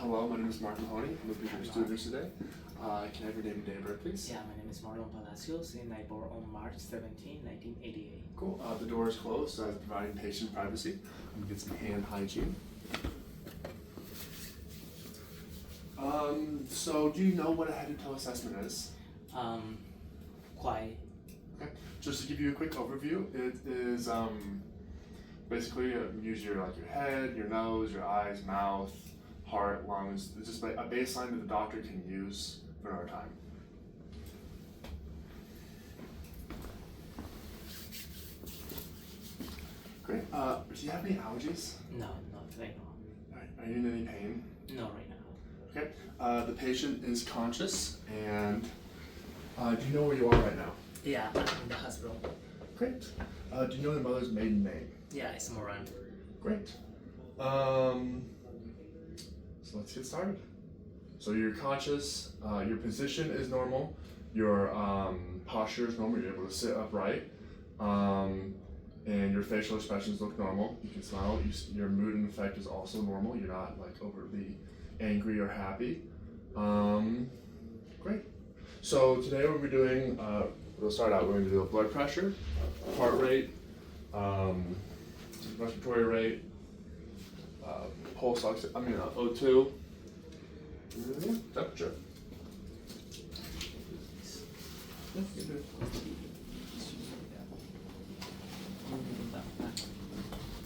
Hello, my name is Mark Mahoney. I'm a Beaver student today. Can I have your name and date of birth, please? Yeah, my name is Marlon Palacios, and I born on March 17, 1988. Cool. The door is closed, so I'm providing patient privacy. I'm gonna get some hand hygiene. So do you know what a head-to-toe assessment is? Quite. Okay. Just to give you a quick overview, it is basically use your head, your nose, your eyes, mouth, heart, lungs. It's just like a baseline that the doctor can use for our time. Great. Do you have any allergies? No, not right now. Are you in any pain? No, right now. Okay. The patient is conscious, and do you know where you are right now? Yeah, I'm in the hospital. Great. Do you know the mother's maiden name? Yeah, it's Moran. Great. So let's get started. So you're conscious, your position is normal, your posture is normal, you're able to sit upright, and your facial expressions look normal. You can smile, your mood and affect is also normal, you're not overly angry or happy. Great. So today what we're doing, we'll start out, we're going to do a blood pressure, heart rate, respiratory rate, pulse O2, temperature.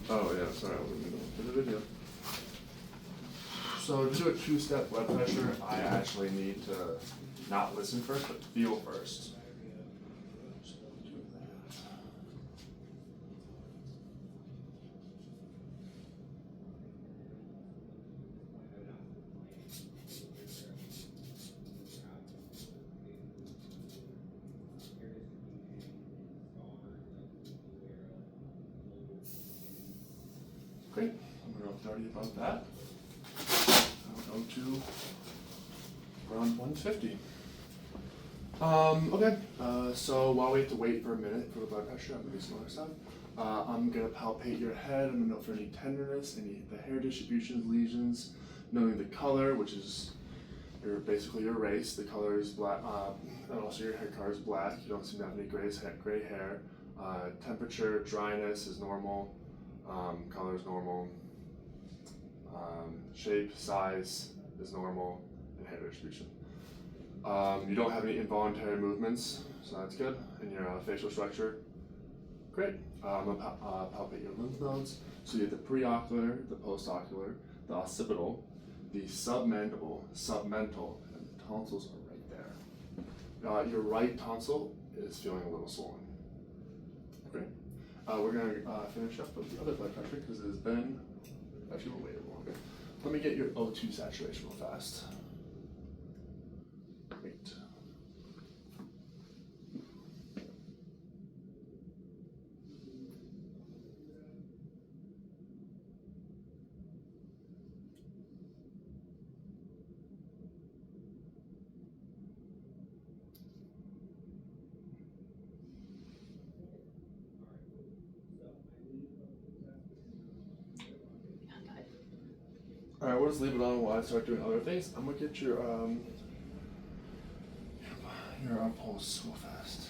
Oh yeah, sorry, I wasn't in the video. So to do a two-step blood pressure, I actually need to not listen first, but feel first. Great, I'm going to know 30 above that. I'll go to around 150. Okay, so while we have to wait for a minute for the blood pressure, I'm going to do some other stuff. I'm going to palpate your head. I'm going to note for any tenderness, the hair distributions, lesions, knowing the color, which is basically your race. The color is black, and also your hair color is black. You don't seem to have any gray hair. Temperature, dryness is normal. Color is normal. Shape, size is normal, and hair distribution. You don't have any involuntary movements, so that's good. And your facial structure, great. I'm going to palpate your lymph nodes. So you have the preocular, the postocular, the occipital, the submandible, submental, and the tonsils are right there. Your right tonsil is feeling a little swollen. Great. We're going to finish up with the other blood pressure because it has been, actually we'll wait a little bit. Let me get your O2 saturation real fast. Great. Alright, we'll just leave it on while I start doing other things. I'm gonna get your pulse real fast.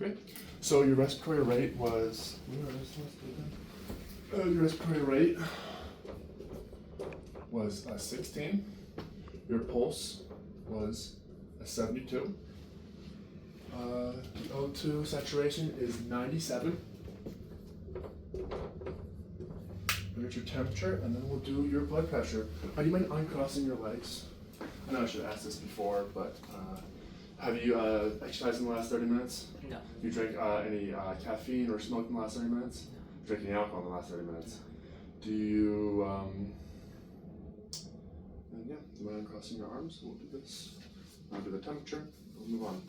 Great. So your respiratory rate was, your respiratory rate was a 16. Your pulse was a 72. The O2 saturation is 97. Here's your temperature, and then we'll do your blood pressure. Do you mind uncrossing your legs? I know I should have asked this before, but have you exercised in the last 30 minutes? No. You drank any caffeine or smoked in the last 30 minutes? Drinking alcohol in the last 30 minutes? Do you, and yeah, do you mind uncrossing your arms? We'll do this. I'll do the temperature. We'll move on.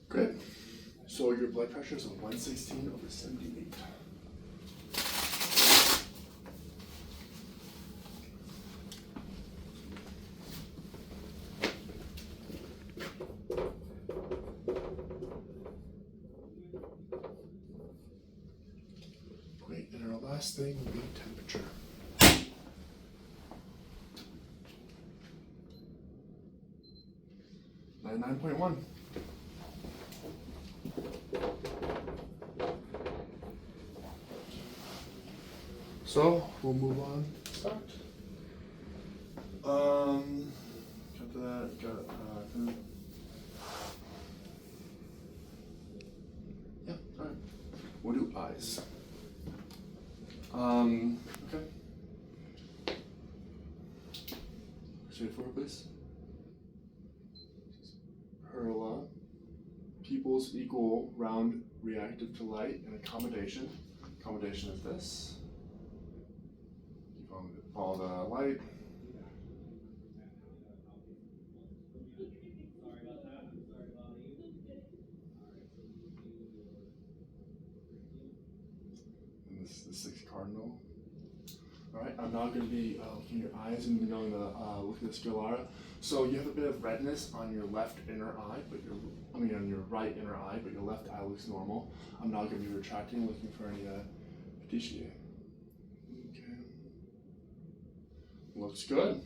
Great. So your blood pressure is a 116/78. Great, and our last thing will be temperature. 99.1. So we'll move on. Start. Come to that. Got yeah. All right. We'll do eyes. Okay. Straight forward, please. Perla. Pupils equal round reactive to light and accommodation. Accommodation is this. Follow the light. And this is the 6 cardinal. All right, I'm now going to be looking at your eyes and going to look at the sclera. So you have a bit of redness on your left inner eye, but on your right inner eye, but your left eye looks normal. I'm now going to be retracting, looking for any petechiae. Okay. Looks good.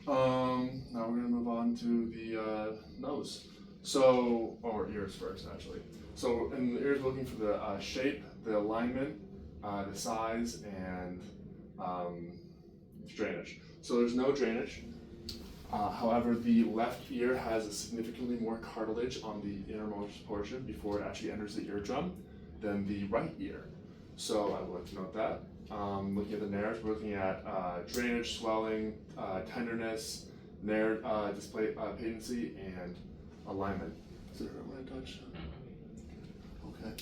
Now we're going to move on to the nose. So, or ears first, actually. So in the ears, looking for the shape, the alignment, the size, and drainage. So there's no drainage. However, the left ear has a significantly more cartilage on the innermost portion before it actually enters the eardrum than the right ear. So I would like to note that. Looking at the nares, we're looking at drainage, swelling, tenderness, nair display patency, and alignment. Does it hurt when I touch? Okay.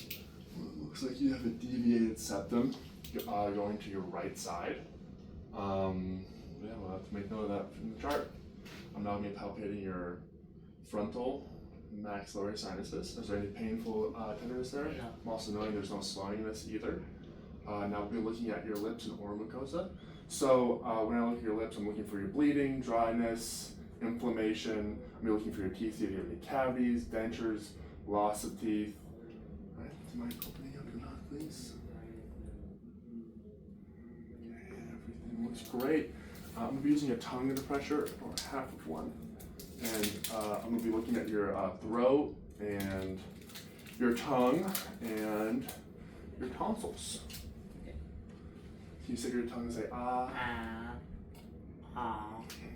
Well, looks like you have a deviated septum going to your right side. Yeah, we'll have to make note of that from the chart. I'm now going to be palpating your frontal maxillary sinuses. Is there any painful tenderness there? No. I'm also knowing there's no swelling in this either. Now we'll be looking at your lips and oral mucosa. So when I look at your lips, I'm looking for your bleeding, dryness, inflammation. I'm looking for your teeth. Do you have any cavities, dentures, loss of teeth? All right, do you mind opening up your mouth, please? Okay, everything looks great. I'm going to be using a tongue under pressure, or half of one. And I'm going to be looking at your throat and your tongue and your tonsils. Okay. Can you stick your tongue and say ah? Ah. Okay.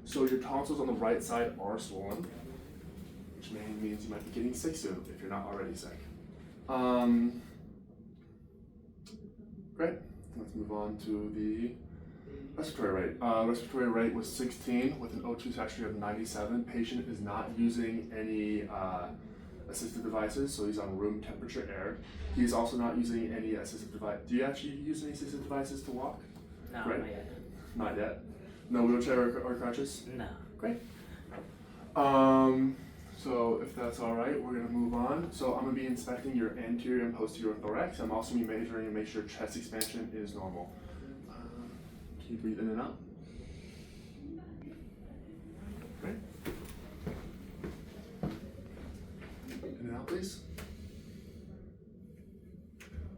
So your tonsils on the right side are swollen, which means you might be getting sick soon if you're not already sick. Great. Let's move on to the Respiratory rate. Respiratory rate was 16 with an O2 saturation of 97. Patient is not using any assistive devices, so he's on room temperature air. He's also not using any assistive device. Do you actually use any assistive devices to walk? No, Great. not yet. Not yet. No wheelchair or crutches? No. Great. So if that's all right, we're gonna move on. So I'm gonna be inspecting your anterior and posterior thorax. I'm also gonna be measuring and make sure chest expansion is normal. Can you breathe in and out? Great. In and out, please.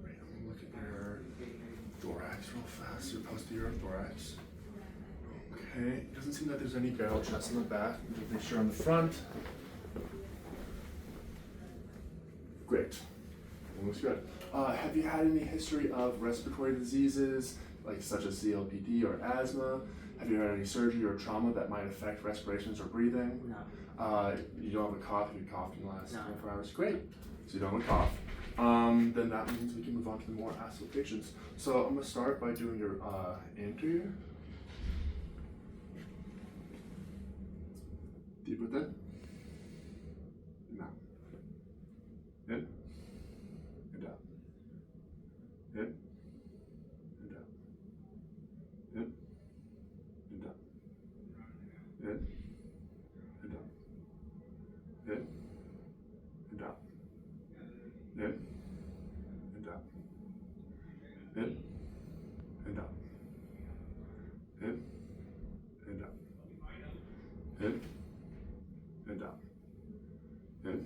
Great. I'm gonna look at your thorax real fast. Your posterior thorax. Okay. It doesn't seem like there's any barrel chest in the back. Just make sure on the front. Great. That looks good. Have you had any history of respiratory diseases, like such as COPD or asthma? Have you had any surgery or trauma that might affect respirations or breathing? No. You don't have a cough if you coughed in the last No. 24 hours. Great. So you don't have a cough. Then that means we can move on to the more asthma patients. So I'm going to start by doing your anterior. Deep breath in. And out. In. And out. In. And out. In. And out. In. And out. In. And out. In. And out. In. And out. In. And out. In. And out. In.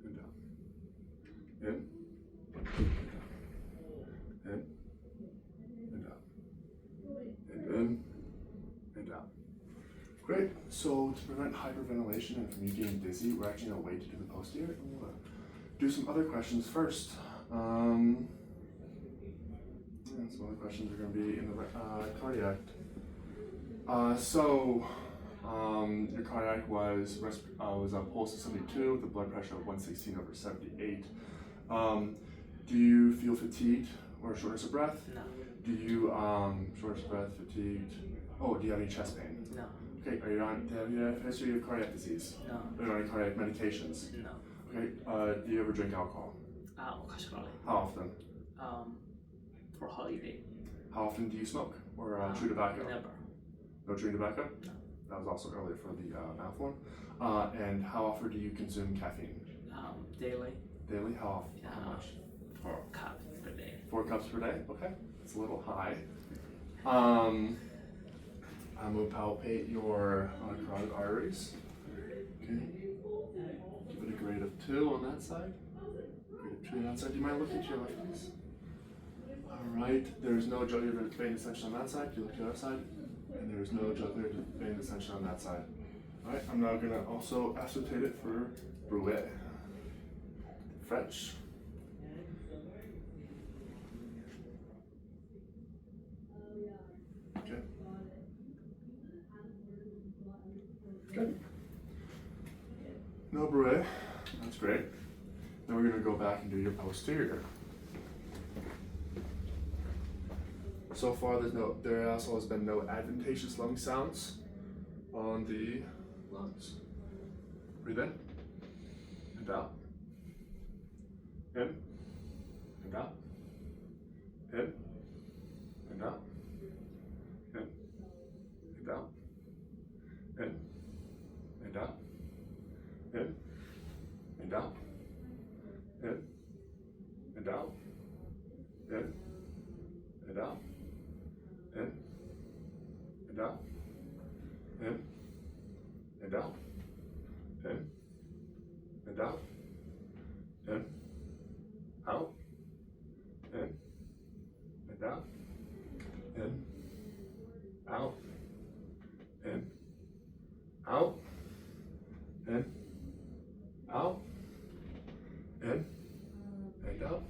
And out. In. In. And out. And in. And out. Great. So to prevent hyperventilation and from you getting dizzy, we're actually going to wait to do the posterior. And we'll do some other questions first. Some other questions are going to be in the cardiac. Your cardiac was a pulse of 72 with a blood pressure of 116/78. Do you feel fatigued or shortness of breath? No. Do you shortness of breath, fatigued? Oh, do you have any chest pain? No. Okay, do you have a history of cardiac disease? No. Are you on any cardiac medications? No. Okay, do you ever drink alcohol? Occasionally. How often? For holiday. How often do you smoke or chew tobacco? Never. No chewing tobacco? No. That was also earlier for the mouth one. And how often do you consume caffeine? Daily. Daily? How often? How much? 4 cups per day. 4 cups per day? Okay, it's a little high. I'm gonna palpate your carotid arteries. Okay. Give it a grade of 2 on that side. Grade of 2 on that side. Do you mind looking to your left, please? Alright, there's no jugular vein dissection on that side. Do you look to the other side? And there's no jugular vein dissection on that side. Alright, I'm now gonna also acetate it for Brouet. French. Okay. Good. No Brouet. That's great. Then we're gonna go back and do your posterior. So far, there also has been no adventitious lung sounds on the lungs. Breathe in and out. In and out. In and out. In and out. In and out. In and out. In and out. In and out. In and out. In and out. In and out. In, out. In and out. In, out. In, out. In, out. In and out.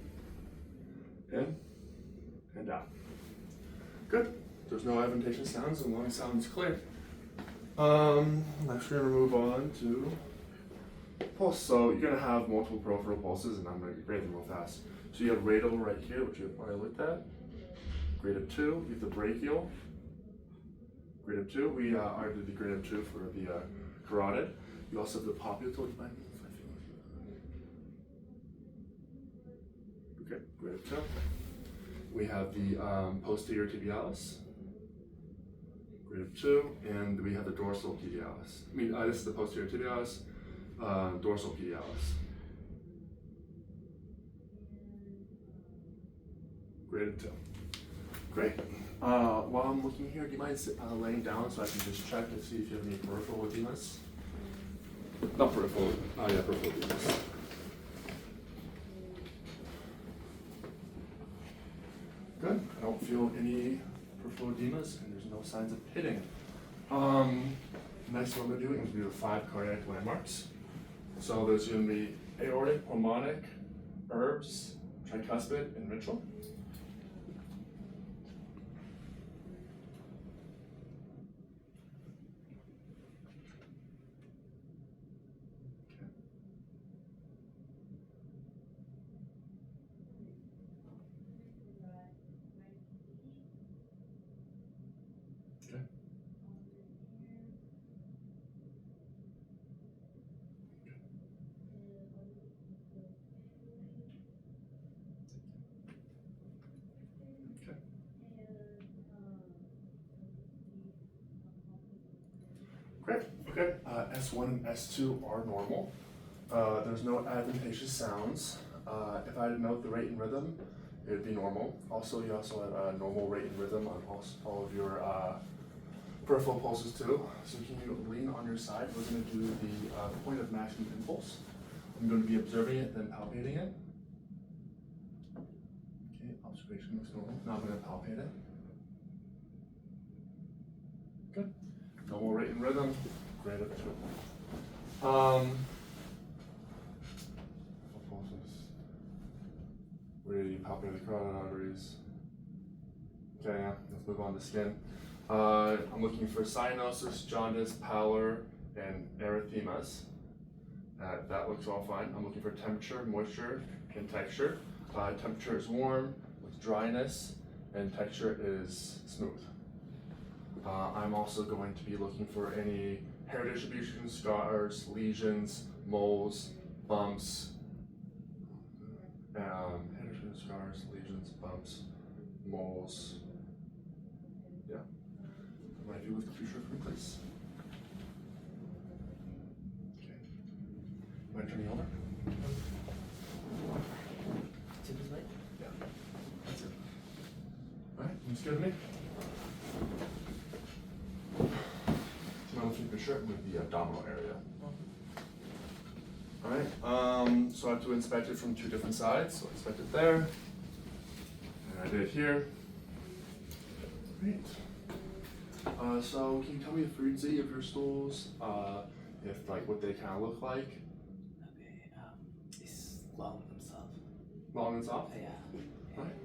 In and out. Good. There's no adventitious sounds and lung sounds clear. Next we're gonna move on to pulse. So you're gonna have multiple peripheral pulses, and I'm gonna grade them real fast. So you have radial right here, which you've already looked at. Grade of 2. You have the brachial, Grade of 2, we already did the grade of 2 for the carotid. You also have the popliteal. Okay, grade of 2. We have the posterior tibialis, grade of 2, and we have the dorsal tibialis. This is the posterior tibialis, dorsal tibialis. Grade of 2. Great. While I'm looking here, do you mind laying down so I can just check to see if you have any peripheral edemas? Not peripheral, yeah, peripheral edemas. Good. I don't feel any peripheral edemas, and there's no signs of pitting. Next, what I'm going to do is do the 5 cardiac landmarks. So there's going to be aortic, pulmonic, herbs, tricuspid, and mitral. Great. Okay. S1 and S2 are normal. There's no adventitious sounds. If I note the rate and rhythm, it would be normal. Also, you also have a normal rate and rhythm on all of your peripheral pulses too. So can you lean on your side? We're going to do the point of maximum impulse. I'm going to be observing it, then palpating it. Okay, observation looks normal. Now I'm going to palpate it. Good. Normal rate and rhythm. Grade of 2. What pulses? Where do you palpate the carotid arteries? Okay, yeah. Let's move on to skin. I'm looking for cyanosis, jaundice, pallor, and erythemas. That looks all fine. I'm looking for temperature, moisture, and texture. Temperature is warm with dryness, and texture is smooth. I'm also going to be looking for any hair distribution, scars, lesions, moles, bumps, hair distribution, scars, lesions, bumps, moles. Yeah. What I do with the future for me, please. Okay. Am I turning over? To this way? Yeah. That's it. Alright, looks good to me. I'm looking for sure with the abdominal area. Alright, so I have to inspect it from 2 different sides. So I inspect it there, and I did here. Great. So can you tell me the frequency of your stools? If what they kind of look like? Okay, it's long and soft. Long and soft? Yeah. Right.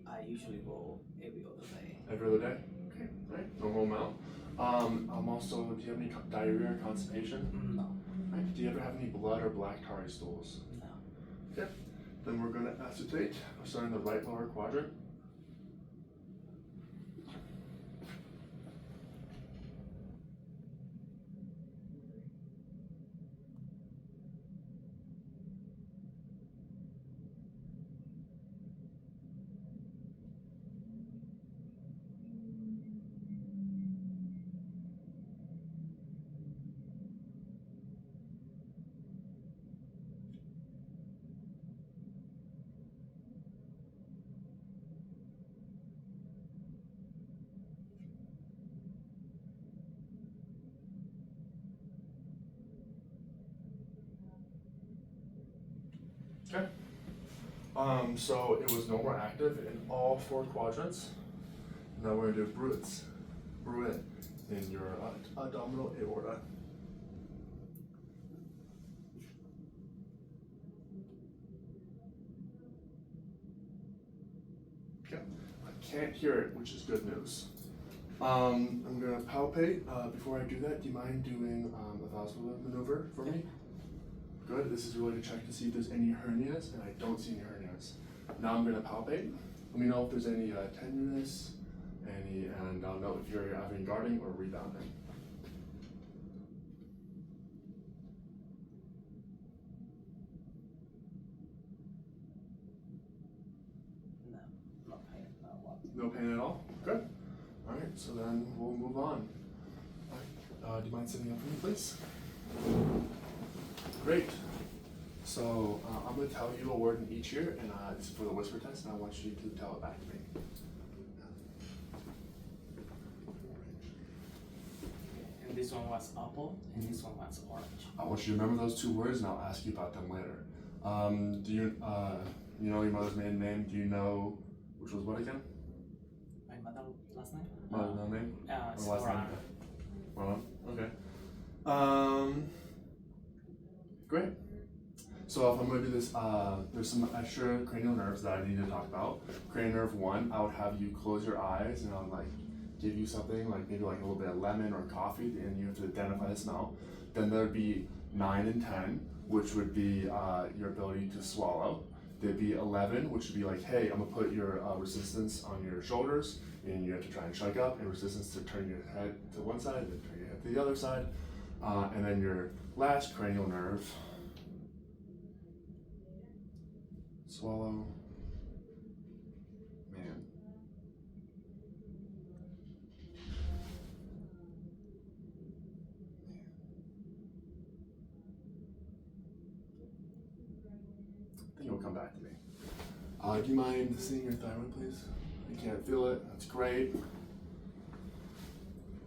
I usually go every other day. Every other day? Okay, right. Normal amount. I'm also, do you have any diarrhea or constipation? No. Right. Do you ever have any blood or black tarry stools? No. Okay. Then we're going to acetate. I'm starting the right lower quadrant. Okay. So it was normal active in all 4 quadrants. Now we're going to do Bruit in your abdominal aorta. Okay. I can't hear it, which is good news. I'm going to palpate. Before I do that, do you mind doing a vascular maneuver for me? Good. This is really to check to see if there's any hernias, and I don't see any hernias. Now I'm going to palpate. Let me know if there's any tenderness, And I'll note if you're having guarding or rebounding. No, no pain, no what. No pain at all? Good. All right, so then we'll move on. All right, do you mind sitting up for me, please? Great. So I'm going to tell you a word in each ear, and this is for the whisper test, and I want you to tell it back to me. And this one was apple, and this one was orange. I want you to remember those two words, and I'll ask you about them later. Do you know your mother's maiden name? Do you know which was what again? My mother last name? Mother's maiden name? It's Or last name? Moran. Okay. Great. So if I'm going to do this, there's some extra cranial nerves that I need to talk about. Cranial nerve 1, I would have you close your eyes and I'll give you something like maybe like a little bit of lemon or coffee, and you have to identify the smell. Then there would be 9 and 10, which would be your ability to swallow. There'd be 11, which would be like, hey, I'm gonna put your resistance on your shoulders, and you have to try and shake up, and resistance to turn your head to one side, then turn your head to the other side. And then your last cranial nerve, swallow, man. I think it'll come back to me. Do you mind seeing your thyroid, please? I can't feel it. That's great.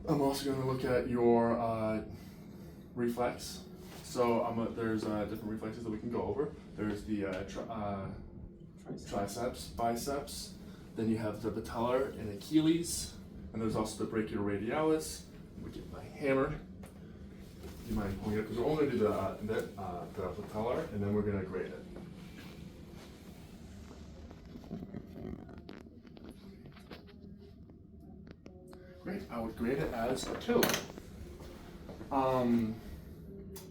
I'm also going to look at your reflex. So there's different reflexes that we can go over. There's the triceps, biceps. Then you have the patellar and Achilles. And there's also the brachioradialis. We get my hammer. Do you mind pulling it? Because we're only going to do the patellar, and then we're going to grade it. Great, I would grade it as a 2.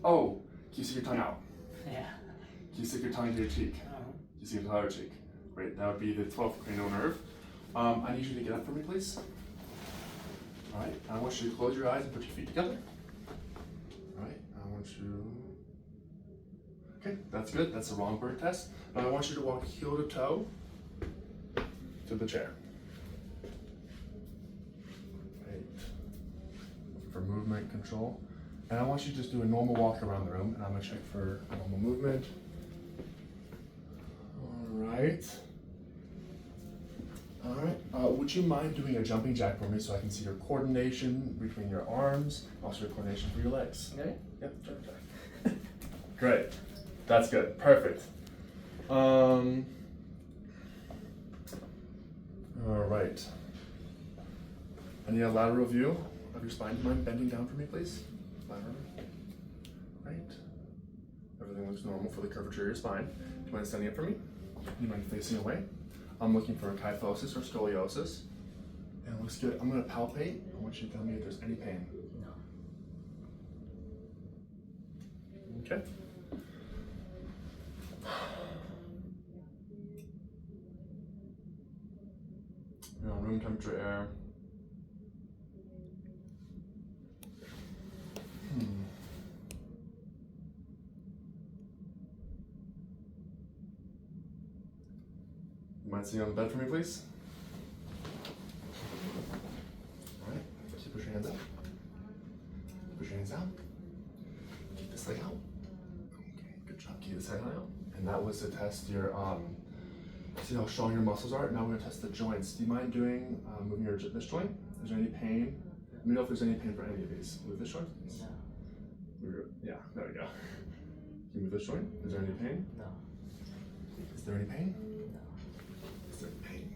Oh, can you stick your tongue out? Yeah. Can you stick your tongue to your cheek? Can you see the other cheek? Great, that would be the 12th cranial nerve. I need you to get up for me, please. All right, I want you to close your eyes and put your feet together. All right, I want you. Okay, that's good. That's the wrong bird test. Now I want you to walk heel to toe to the chair. For movement control. And I want you to just do a normal walk around the room, and I'm gonna check for normal movement. All right. All right. Would you mind doing a jumping jack for me so I can see your coordination between your arms, also your coordination for your legs? Okay. Yep, jumping jack. Great. That's good. Perfect. All right. I need a lateral view of your spine. Do you mind bending down for me, please? Laterally. Right. Everything looks normal for the curvature of your spine. Do you mind standing up for me? Do you mind facing away? I'm looking for kyphosis or scoliosis. And it looks good. I'm going to palpate. I want you to tell me if there's any pain. No. Okay. Room temperature air. You mind sitting on the bed for me, please? All right, so push your hands out. Push your hands out. Keep this leg out. Okay, good job. Keep this head out. And that was to test your, see how strong your muscles are. Now we're gonna test the joints. Do you mind doing, moving this joint? Is there any pain? Let me know if there's any pain for any of these. Move this joint. No. Yeah, there we go. Can you move this joint? Is there any pain? No. Is there any pain? No. Is there any pain?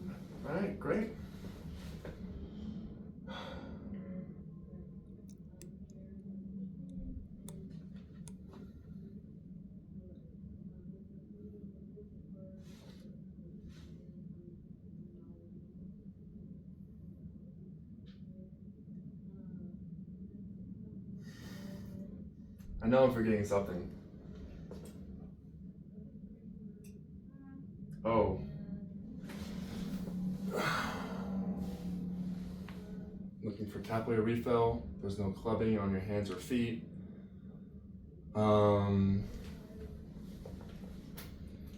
No. All right, great. I know I'm forgetting something. Oh. looking for capillary refill. There's no clubbing on your hands or feet.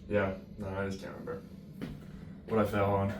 Yeah, no, I just can't remember what I fail on.